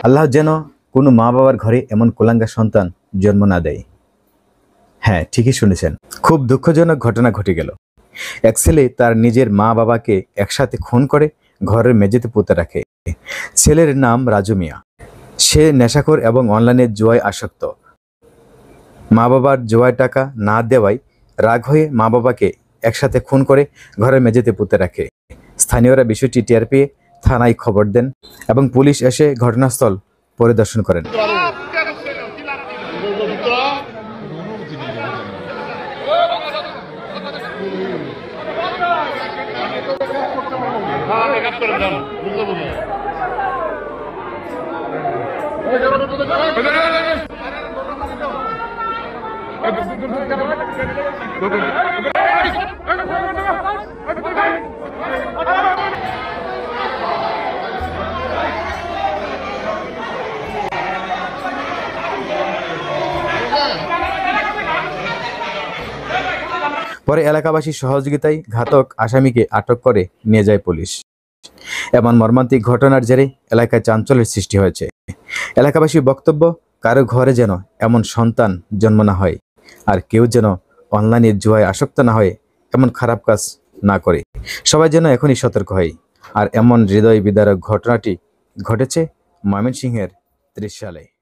আল্লাহ যেন কোনো মা বাবার ঘরে এমন কুলাঙ্গা সন্তান জন্ম না দেয়। হ্যাঁ, ঠিকই শুনেছেন। খুব দুঃখজনক ঘটনা ঘটে গেল। এক ছেলে তার নিজের মা বাবাকে একসাথে খুন করে ঘরের মেঝেতে পুঁতে রাখে। ছেলের নাম রাজু মিয়া। সে নেশাখোর এবং অনলাইনে জুয়ায় আসক্ত। মা বাবার জুয়ায় টাকা না দেওয়ায় রাগ হয়ে মা বাবাকে একসাথে খুন করে ঘরের মেঝেতে পুঁতে রাখে। স্থানীয়রা বিষয়টি টের পেয়ে থানায় খবর দেন এবং পুলিশ এসে ঘটনাস্থল পরিদর্শন করেন। পরে এলাকাবাসীর সহযোগিতায় ঘাতক আসামিকে আটক করে নিয়ে যায় পুলিশ। এমন মর্মান্তিক ঘটনার জেরে এলাকায় চাঞ্চল্যের সৃষ্টি হয়েছে। এলাকাবাসীর বক্তব্য, কারো ঘরে যেন এমন সন্তান জন্ম না হয়, আর কেউ যেন অনলাইনের জুয়ায় আসক্ত না হয়ে এমন খারাপ কাজ না করে। সবাই যেন এখনই সতর্ক হয়। আর এমন হৃদয় বিদারক ঘটনাটি ঘটেছে ময়মনসিংহের ত্রিশালে।